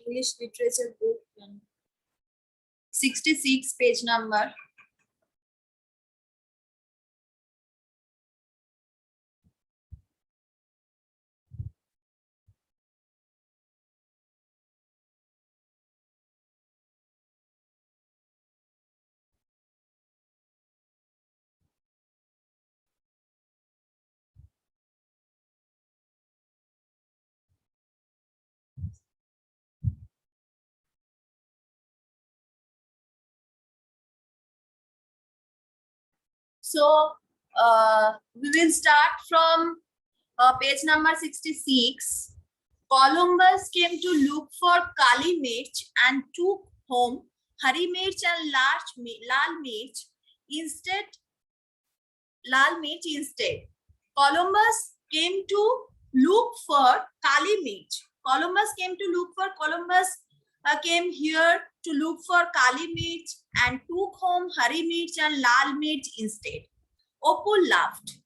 English literature book, 66 page number. So we will start from page number 66. Columbus came to look for Kali Mirch and took home Hari Mirch and Lal Mirch instead. Columbus came to look for Kali Mirch. Columbus came here to look for Kali Mirch and took home Hari Mirch and Lal Mirch instead. Opul laughed.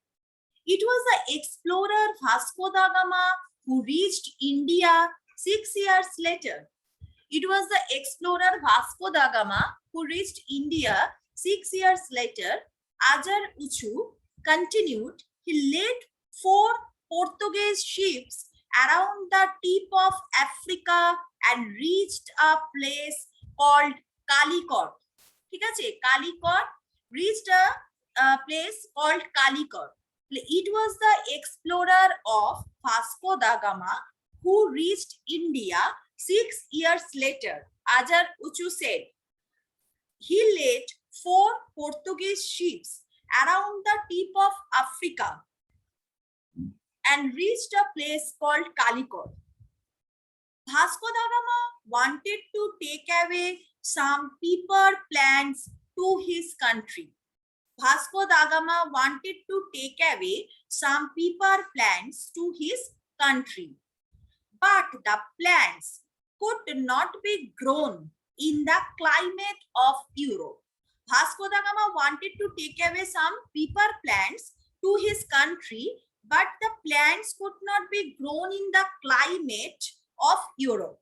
It was the explorer Vasco da Gama who reached India 6 years later. It was the explorer Vasco da Gama who reached India 6 years later. Ajar Uchu continued. He led 4 Portuguese ships around the tip of Africa and reached a place called Calicut. ঠিক আছে, Calicut, reached a place called Calicut. It was the explorer of Vasco da Gama who reached India 6 years later. Ajar Uchu said, he led 4 Portuguese ships around the tip of Africa and reached a place called Calicut. Vasco da Gama wanted to take away some pepper plants to his country. Vasco da Gama wanted to take away some pepper plants to his country. But the plants could not be grown in the climate of Europe. Vasco da Gama wanted to take away some pepper plants to his country, but the plants could not be grown in the climate of Europe.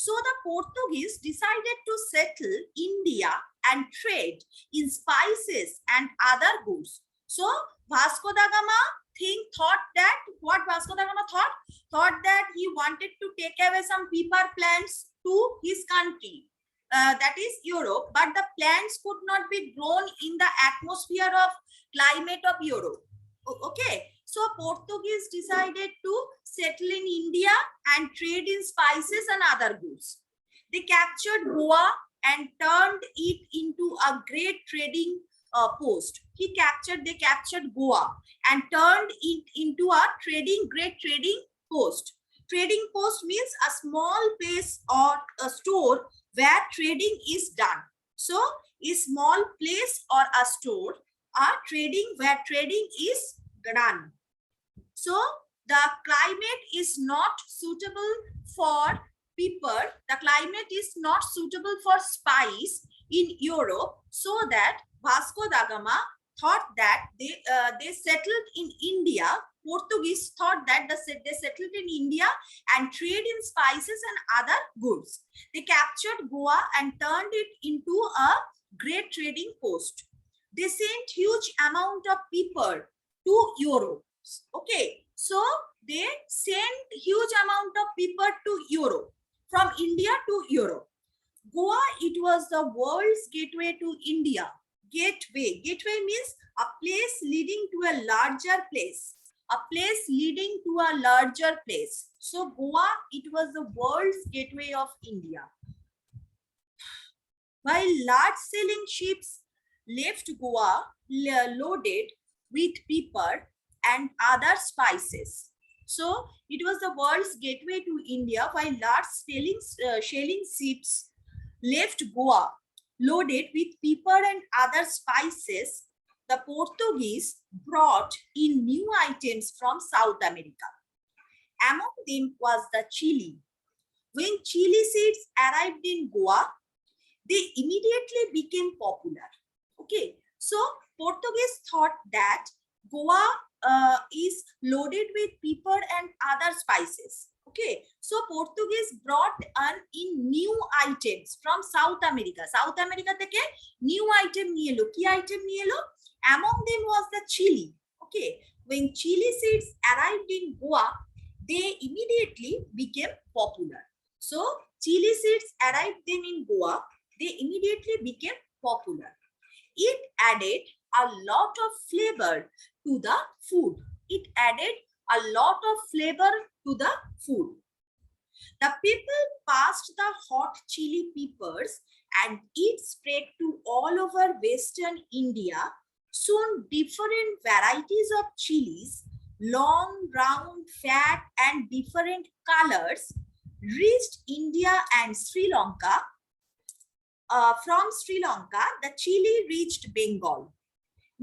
So the Portuguese decided to settle India and trade in spices and other goods. So Vasco da Gama thought that he wanted to take away some pepper plants to his country, that is Europe, but the plants could not be grown in the atmosphere of climate of Europe. Okay, so Portuguese decided to settle in India and trade in spices and other goods. They captured Goa and turned it into a great trading post. They captured Goa and turned it into a great trading post. Trading post means a small place or a store where trading is done. So a small place or a store where trading is done. So the climate is not suitable for pepper. The climate is not suitable for spice in Europe. So that Vasco da Gama thought that they settled in India. Portuguese thought that they settled in India and trade in spices and other goods. They captured Goa and turned it into a great trading post. They sent huge amount of pepper to Europe. Okay, so they sent huge amount of pepper to Europe, from India to Europe. Goa, it was the world's gateway to India. Gateway means a place leading to a larger place. So Goa, it was the world's gateway of India. While large sailing ships left Goa loaded with pepper and other spices. So it was the world's gateway to India, while large sailing ships left Goa loaded with pepper and other spices. The Portuguese brought in new items from South America. Among them was the chili. When chili seeds arrived in Goa, they immediately became popular. Okay, so Portuguese thought that Goa is loaded with pepper and other spices. Okay, so Portuguese brought in new items from South America. South America থেকে new item নিয়ে এলো. কি item নিয়ে এলো? Among them was the chili. Okay, when chili seeds arrived in Goa, they immediately became popular. So chili seeds arrived then in Goa, they immediately became popular. It added a lot of flavor to the food. It added a lot of flavor to the food. The people passed the hot chili peppers and it spread to all over Western India. Soon different varieties of chilies, long, round, fat and different colors reached India and Sri Lanka. From Sri Lanka, the chili reached Bengal.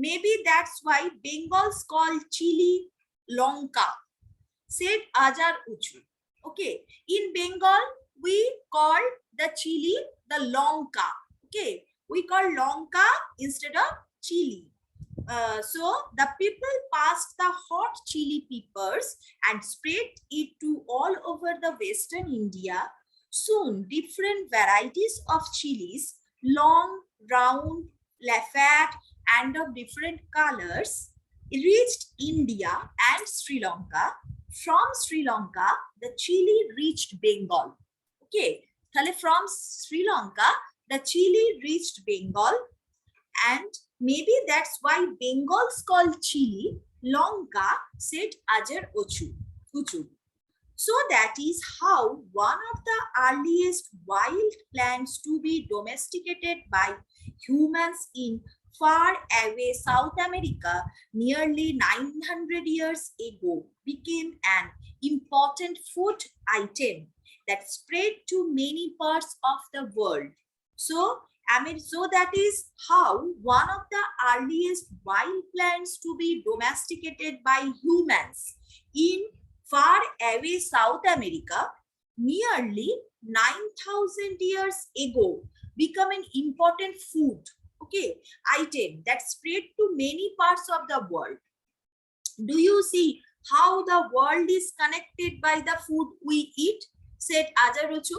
Maybe that's why Bengal's called chili Lanka, said Ajar Uchu. Okay, in Bengal, we call the chili the Lanka. Okay, we call Lanka instead of chili. So the people passed the hot chili peppers and spread it to all over the Western India. Soon, different varieties of chilies, long, round, fat, and of different colors, reached India and Sri Lanka. From Sri Lanka, the chili reached Bengal. Okay, from Sri Lanka, the chili reached Bengal, and maybe that's why Bengal's called chili Lanka, said Ajar Uchu. So that is how one of the earliest wild plants to be domesticated by humans in far away South America nearly 900 years ago became an important food item that spread to many parts of the world. So that is how one of the earliest wild plants to be domesticated by humans in far away South America nearly 9,000 years ago become an important food, okay, item that spread to many parts of the world. Do you see how the world is connected by the food we eat? Said Ajaruchu.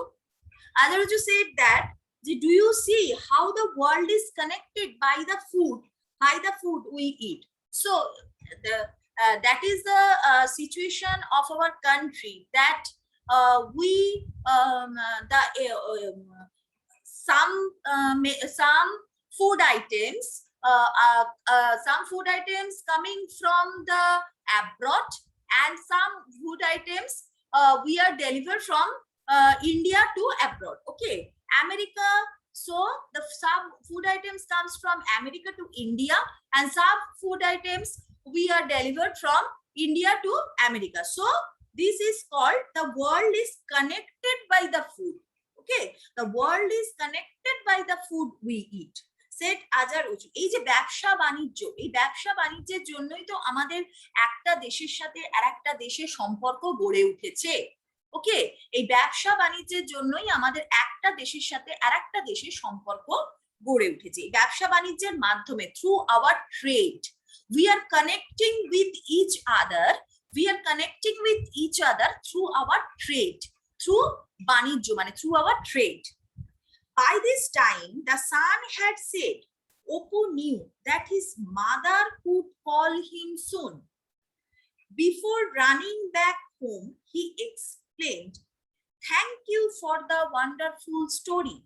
Ajaruchu said that, do you see how the world is connected by the food we eat? So that is the situation of our country, that some food items coming from the abroad, and some food items we are delivered from India to abroad. Okay, America. So some food items comes from America to India, and some food items we are delivered from India to America. So this is called, the world is connected by the food. Okay, the world is connected by the food we eat, said Ajar Uchu. এই যে ব্যবসা বাণিজ্যের জন্যই তো আমাদের একটা দেশের সাথে আরেকটা দেশের সম্পর্ক গড়ে উঠেছে। ওকে, এই ব্যবসা বাণিজ্যের জন্যই আমাদের একটা দেশের সাথে আরেকটা দেশের সম্পর্ক গড়ে উঠেছে। এই ব্যবসা বাণিজ্যের মাধ্যমে, through hour trade, we are connecting with each other. We are connecting with each other through our trade, through banijjo, mane through our trade. By this time, the son had said, Opu knew that his mother would call him soon. Before running back home, he explained, "Thank you for the wonderful story,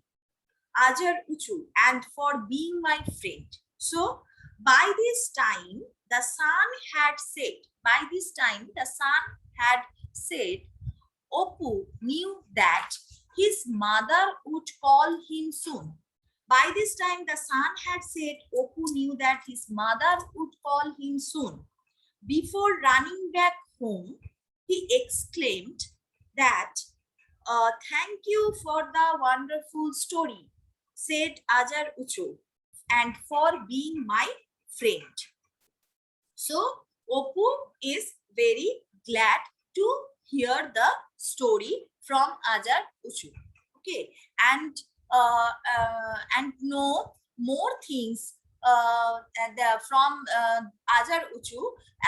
Ajar Uchu, and for being my friend." So, by this time, the son had said, Opu knew that his mother would call him soon. By this time, the son had said, Opu knew that his mother would call him soon. Before running back home, he exclaimed that, "Thank you for the wonderful story," said Ajar Uchu, "and for being my friend." So Opu is very glad to hear the story from Ajar Uchu. Okay, and know more things from Ajar Uchu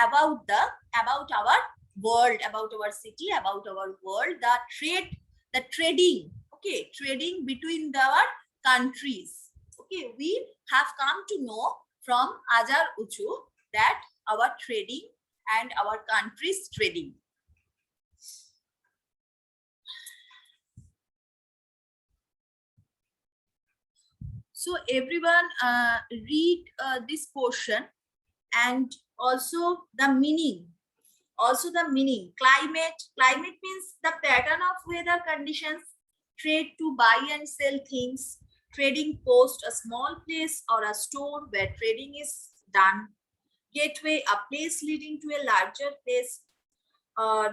about our world, about our city, about our world, the trading, okay, trading between our countries. Okay, we have come to know from Ajar Uchu that our trading and our countries trading. So everyone read this portion and also the meaning. Also the meaning. Climate means the pattern of weather conditions. Trade to buy and sell things. Trading post, a small place or a store where trading is done. Gateway, a place leading to a larger place.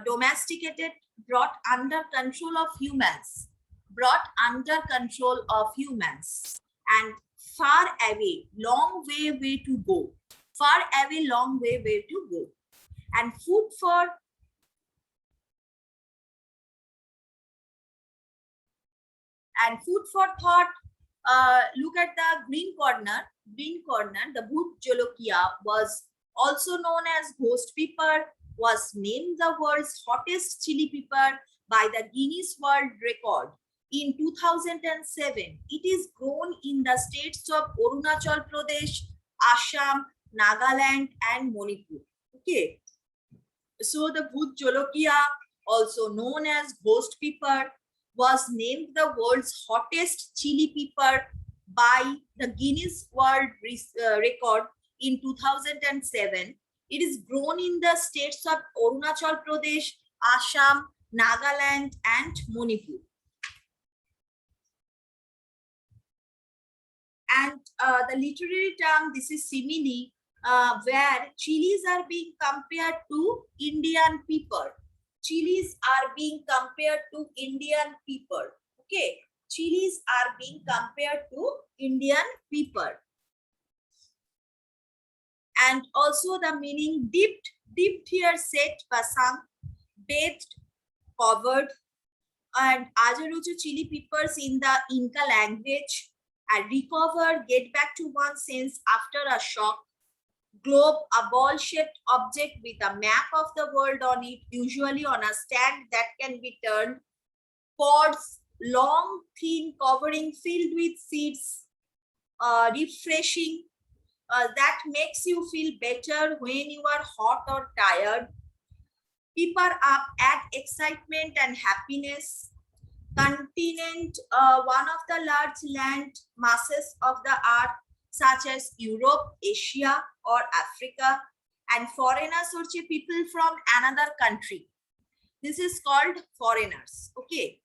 Domesticated, brought under control of humans. Brought under control of humans. And far away, long way to go. Far away, long way to go. And food for thought. Look at the green corner. The Bhut Jolokia was also known as ghost pepper, was named the world's hottest chili pepper by the Guinness World Record in 2007. It is grown in the states of Arunachal Pradesh, Assam, Nagaland, and Manipur. Okay. So the Bhut Jolokia, also known as ghost pepper, was named the world's hottest chili pepper by the Guinness World Record in 2007. It is grown in the states of Arunachal Pradesh, Assam, Nagaland, and Manipur. And the literary term, this is simile, where chilies are being compared to Indian pepper. Chilies are being compared to Indian pepper. Okay, chilies are being compared to Indian pepper. And also the meaning dipped here, set, pasang, bathed, covered. And Ajar Uchu chili peppers in the Inca language. And recover, get back to one's sense after a shock. Globe, a ball-shaped object with a map of the world on it, usually on a stand that can be turned. Pods, long, thin covering filled with seeds, refreshing, that makes you feel better when you are hot or tired. Pepper up, add excitement and happiness. Continent, one of the large land masses of the earth, such as Europe, Asia, or Africa, and foreigners or people from another country. This is called foreigners. Okay.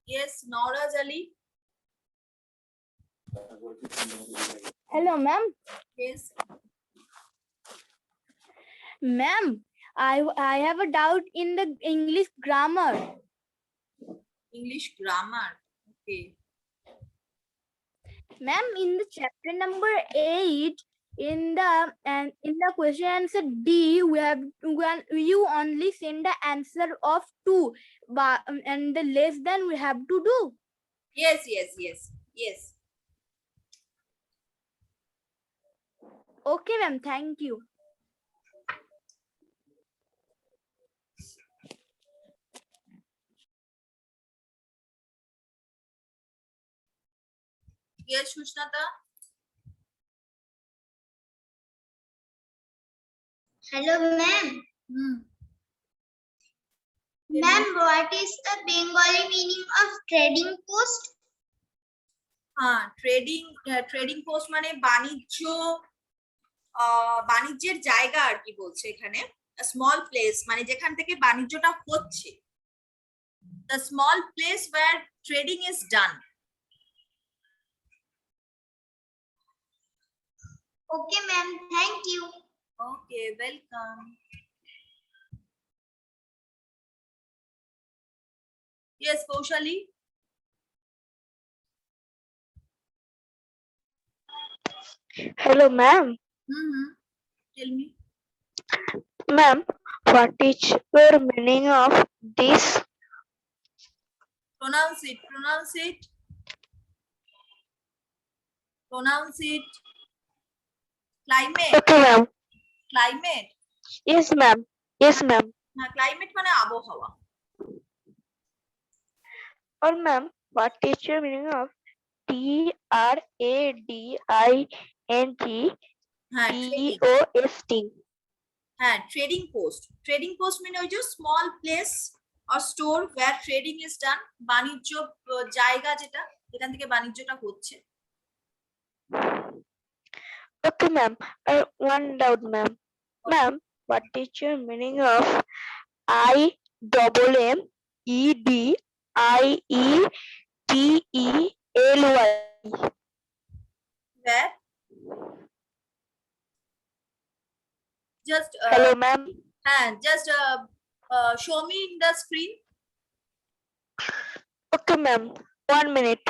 Yes, Nauraj Ali. Hello, ma'am. Yes. Ma'am, I have a doubt in the English grammar. English grammar. Okay. Ma'am, in the chapter number 8, in the question answer D, we have when you only send the answer of 2, but and the less than we have to do. Yes. Okay, ma'am. Thank you. Yes, Sushnata. Hello, ma'am. Ma'am, what is the Bengali meaning of trading post? হ্যাঁ, trading post মানে বাণিজ্যের জায়গা আর কি বলছে এখানে। Small place মানে যেখান থেকে বাণিজ্যটা হচ্ছে, the small place where trading is done. Okay, ma'am. Thank you. Okay, welcome. Yes, Kaushali. Hello, ma'am. Tell me. Ma'am, what is your meaning of this? Pronounce it. Pronounce it. Pronounce it. Climate. Okay, ma'am. Climate. Yes, ma'am. Yes, ma'am. না, climate মানে আবহাওয়া। Or ma'am, what is your meaning of TRADING হ্যাঁ, trading. POST? হ্যাঁ, trading post. Trading post মানে ওই যে small place or store where trading is done, বাণিজ্য জায়গা যেটা, যেখান থেকে বাণিজ্যটা হচ্ছে। Okay, ma'am. One doubt, ma'am. Ma'am, what is your meaning of IMMEDIETELY? Where? Just Hello, ma'am. just show me in the screen. Okay, ma'am. 1 minute.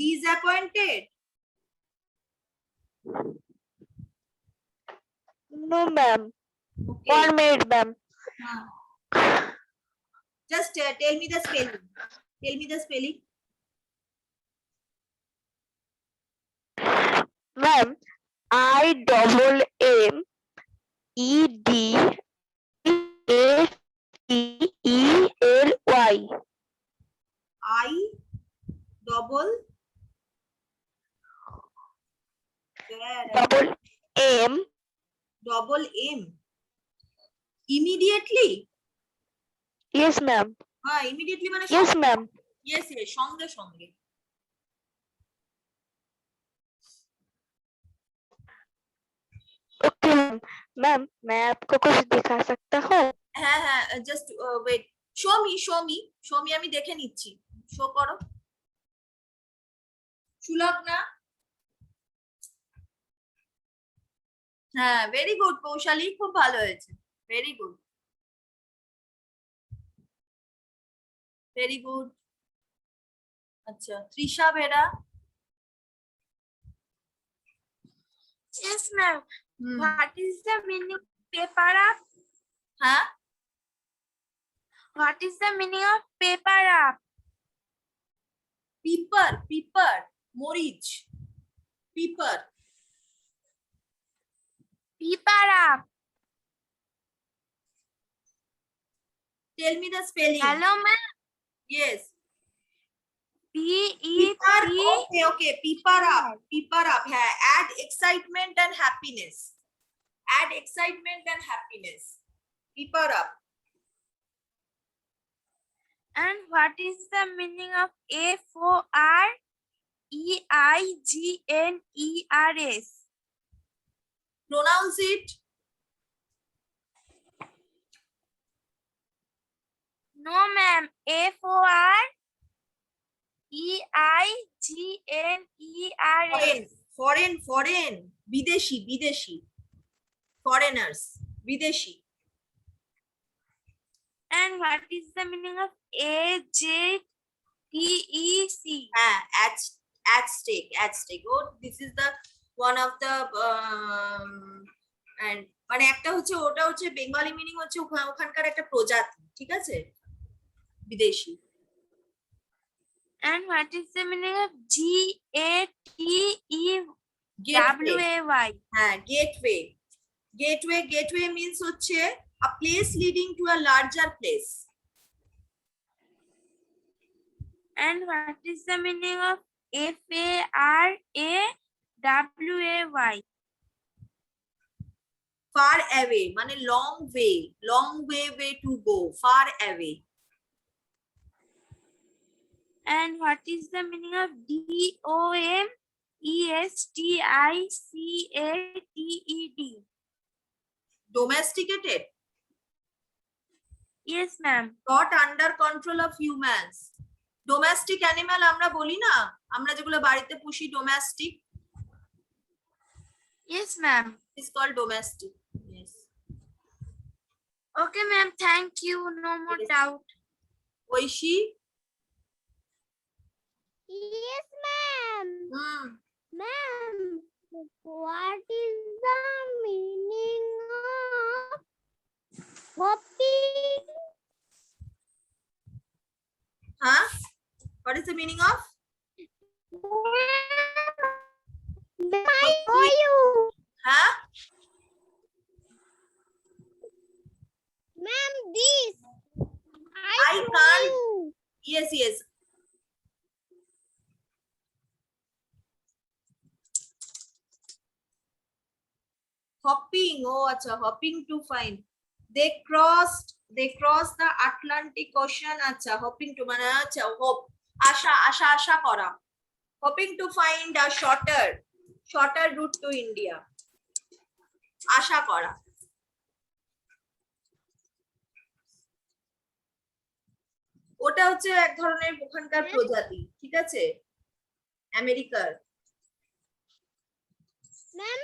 Disappointed. No, ma'am. Okay. 1 minute, ma'am. Just tell me the spelling. Tell me the spelling. Ma'am, IMMEDATELY. I double Double M. double M. Immediately. Yes, ma'am. হ্যাঁ, immediately মানে Yes, ma'am. yes, yes, সঙ্গে সঙ্গে। Okay, ma'am. Ma'am, मैं आपको कुछ दिखा सकता हूँ? হ্যাঁ হ্যাঁ, জাস্ট ওয়েট, শো মি আমি দেখে নিচ্ছি। শো করো। সুলভ না? হ্যাঁ, ভেরি গুড কৌশালী, খুব ভালো হয়েছে। Very good, very good. আচ্ছা, Trisha Bera. Yes, ma'am. What is the meaning of paper up? হ্যাঁ, What is the meaning of paper up? Pepper, মরিচ, pepper. Paper up. Tell me the spelling. Hello, ma'am. Yes. P-E-P. Okay, peeper up. হ্যাঁ, add excitement and happiness. Add excitement and happiness. Peeper up. And what is the meaning of FOREIGNERS? Pronounce it. No, ma'am. FOREIGNERS. Foreign. বিদেশি. Foreigners. বিদেশি। And what is the meaning of AJTEC? হ্যাঁ, at stake. Oh, this is the one of the and মানে একটা হচ্ছে, ওটা হচ্ছে Bengali meaning হচ্ছে ওখানকার একটা প্রজাতি, ঠিক আছে, বিদেশি। And what is the meaning of GATEWAY? Gateway. হ্যাঁ, gateway. Gateway means হচ্ছে a place leading to a larger place. And what is the meaning of FARAWAY? Far away মানে long way to go, far away. And what is the meaning of DOMESTICATED? Domesticated, Yes, ma'am. not under control of humans. Domestic animal আমরা বলি না, আমরা যেগুলো বাড়িতে পুষি domestic, Yes, ma'am. is called domestic. Yes. Okay, ma'am. Thank you. No more Yes. doubt. Oishi, Yes, ma'am. Ma'am, what is the meaning of hopping? huh? What is the meaning of? I saw you. Huh? Ma'am, this. I saw can't. you. Yes. Hopping, oh acha, hopping to find. They crossed the Atlantic Ocean, acha, hopping to মানে acha, hope, আশা করা, hoping to find a shorter route to India. আশা করা। ওটা হচ্ছে এক ধরনের ওখানকার প্রজাতি, ঠিক আছে, আমেরিকার। Ma'am,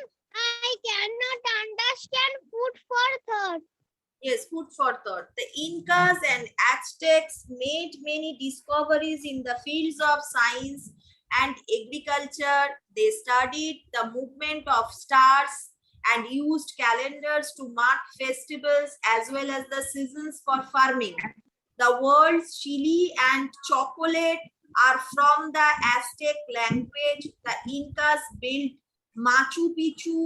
I cannot understand food for thought. Yes, food for thought. The Incas and Aztecs made many discoveries in the fields of science and agriculture. They studied the movement of stars and used calendars to mark festivals as well as the seasons for farming. The words chili and chocolate are from the Aztec language. The Incas built Machu Picchu,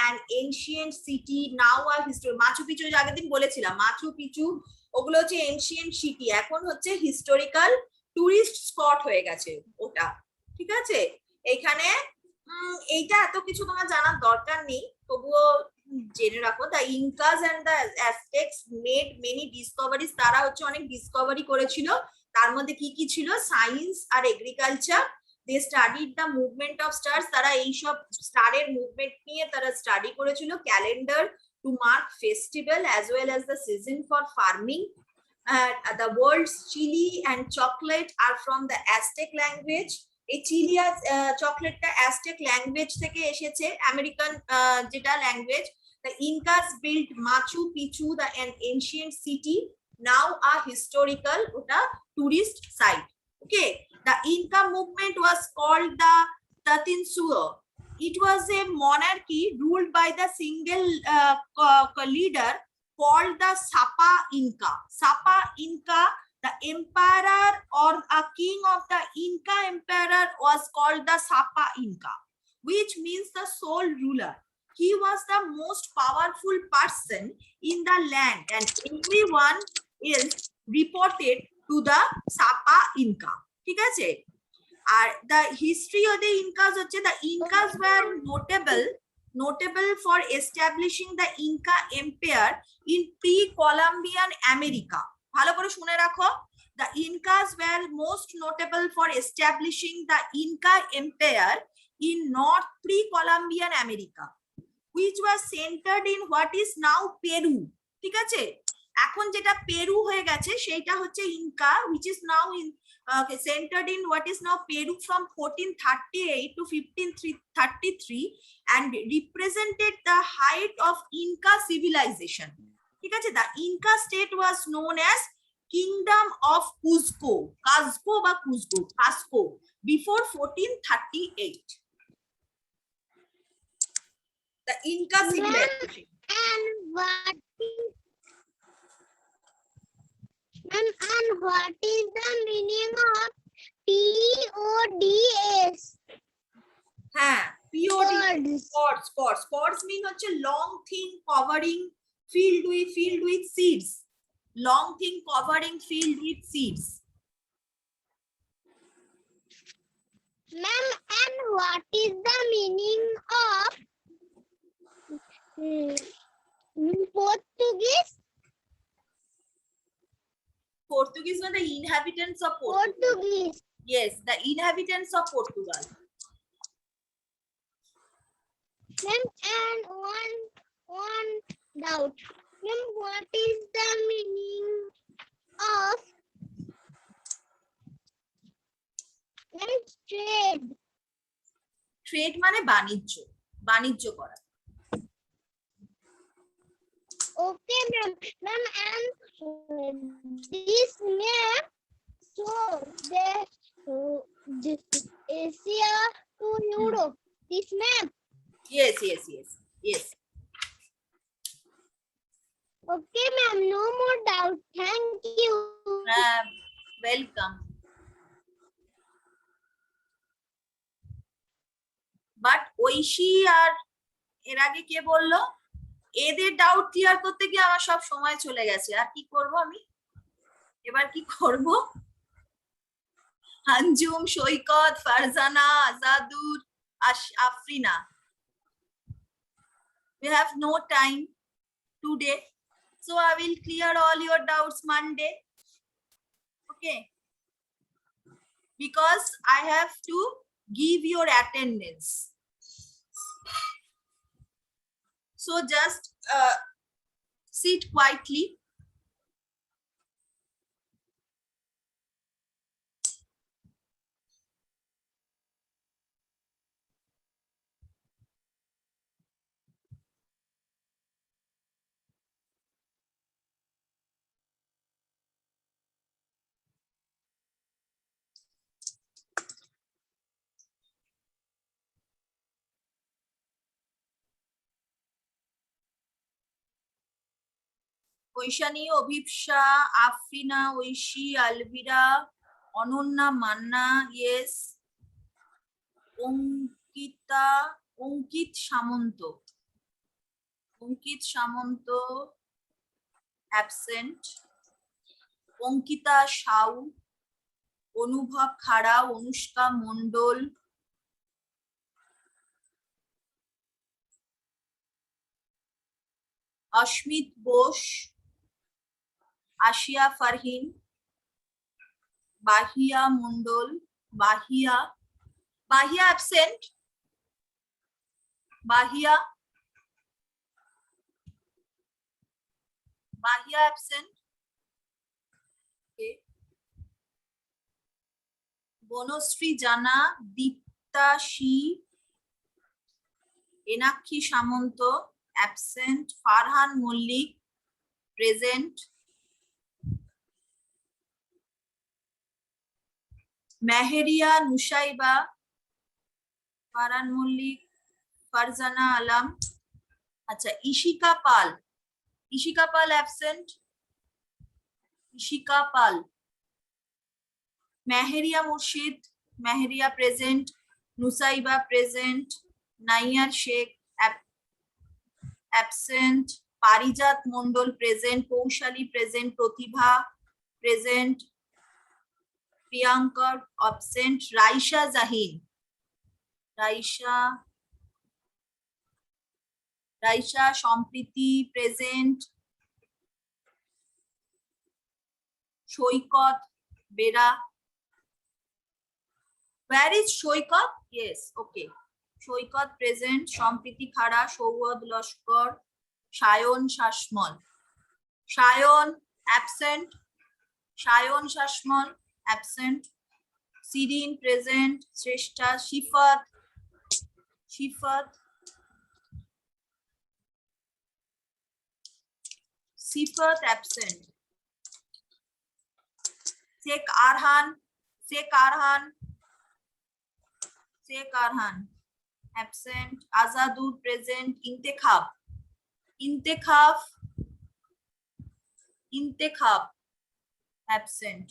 an ancient city, now a history. Machu Picchu এর আগের দিন বলেছিলাম, Machu Picchu ওগুলো হচ্ছে ancient city, এখন হচ্ছে historical tourist spot হয়ে গেছে ওটা, ঠিক আছে। এখানে এইটা এত কিছু তোমার জানার দরকার নেই, তবুও জেনে রাখো। The Incas and the Aztecs made many discoveries, তারা হচ্ছে অনেক ডিসকভারি করেছিল। তার মধ্যে কি কি ছিল? সায়েন্স আর agriculture. They studied the movement of stars, তারা এইসব স্টারের মুভমেন্ট নিয়ে তারা স্টাডি করেছিল। Calendar to mark festival as well as the season for farming. The words chili and chocolate are from the Aztec language. এই chilli আর চকলেটটা Aztec language থেকে এসেছে, আমেরিকান যেটা language. The Incas built Machu Picchu, an ancient city, now a historical tourist site. Okay, the Inca movement was called the Tatinsuo. It was a monarchy ruled by the single leader called the Sapa Inca. Sapa Inca, the emperor or a king of the Inca emperor was called the Sapa Inca, which means the sole ruler. He was the most powerful person in the land and everyone else reported to the Sapa Inca. ঠিক আছে। আর the history of the Incas হচ্ছে, the Incas were notable for establishing the Inca Empire in pre-Columbian America. ভালো করে শুনে রাখো, the Incas were most notable for establishing the Inca Empire in North pre-Columbian America, which was centered in what is now Peru. ঠিক আছে, এখন যেটা Peru হয়ে গেছে সেইটা হচ্ছে Inca, which is now in centered in what is now Peru from 1438 to 1533 and represented the height of Inca civilization. ঠিক আছে, the Inca state was known as Kingdom of Cuzco before 1438. The Inca civilization. And what is the meaning of tea Pods, pods. Pods mean হচ্ছে long thing covering, filled with seeds. Long thing covering, filled with seeds. Ma'am, and what is the meaning of Portuguese? Portuguese were the inhabitants of Portugal. Portuguese. Yes, the inhabitants of Portugal. Ma'am, and one doubt. Ma'am, what is the meaning of trade? Trade মানে বাণিজ্য, বাণিজ্য করা। Okay, ma'am. Ma'am, and this map shows this Asia to Europe. This map. Yes. Okay, ma'am. No more doubt. Thank you. Welcome. But Oishi আর এর আগে কে বললো এদের doubt clear করতে গিয়ে আমার সব সময় চলে গেছে। আর কি করব আমি এবার? কি করব? Anjum, Saikat, Farzana, Azadur, Afrina, we have no time today, so I will clear all your doubts Monday. Okay, because I have to give your attendance, so just sit quietly. Aishani, Abhipsa, Afrina, Aishi, Alvira, Ananya, Manna, yes, Ankita, Ankit Samanta absent, Ankita Sau, Anubhav Khara, Anushka Mondal, Asmit Bose, Ashiya Farhin, Bahiya Mondal, Bahiya absent, Bahiya absent. Banashree Jana, Diptashi, Enakshi Samanta absent, Farhan Mallick present, Meheria Nusaiba, Farhan Mallick, Farzana Alam. আচ্ছা, Ishika Pal absent, Ishika Pal. Meheria Murshid, Meheria present, Nusaiba present, Naiyar Sheikh absent, Parijat Mondal present, Kaushali present, Pratibha present, Priyanka absent, Raisa Jahin, Raisa Sampriti present, Saikat Bera. Where is Saikat? Yes, okay. Saikat present, Sampriti Khara, Saugata Laskar, Sayan Sasmal, Sayan absent, Sayan Sasmal absent, Sirin present, Shreshtha, Sifat absent, Sheikh Arhan absent, Azadur present, Intekhab absent,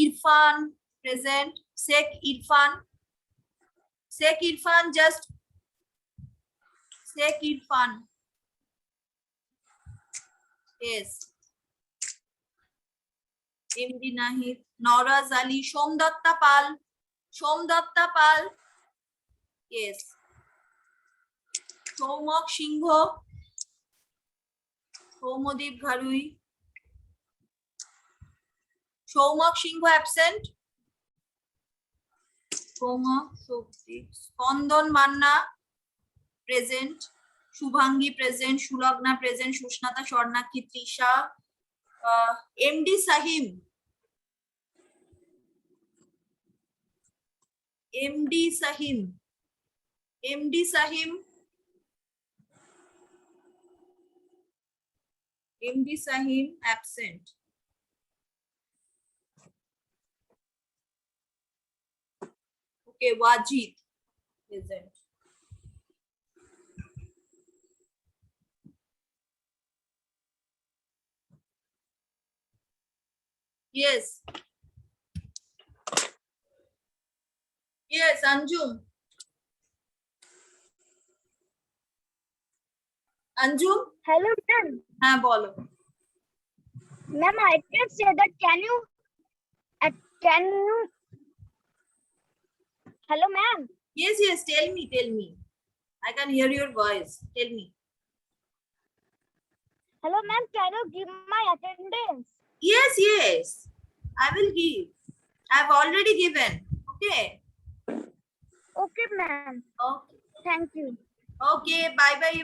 Irfan present, Sheikh Irfan Sheikh Irfan, just Sheikh Irfan. Yes. MD Nahid, Nauraz Ali, Somdatta Pal. Somdatta Pal. Yes. Soumok Singho. Soumodip Gharui. Soumok Singho absent. Spondan Manna present. Shubhangi present. Shulagna present. Sushnata Swarnakhi Trisha. MD Sahim. MD Sahim. MD Sahim. MD Sahim absent. Okay, Wajid present. Yes. Yes, Anjum. Anjum? Hello, ma'am. हाँ बोलो. Ma'am, I can say that. Can you? Hello, ma'am. Yes, yes. Tell me, tell me. I can hear your voice. Tell me. Hello, ma'am. Can you give my attendance? Yes, yes. I will give. I've already given. Okay. Okay, ma'am. Okay. Thank you. Okay. Bye, bye.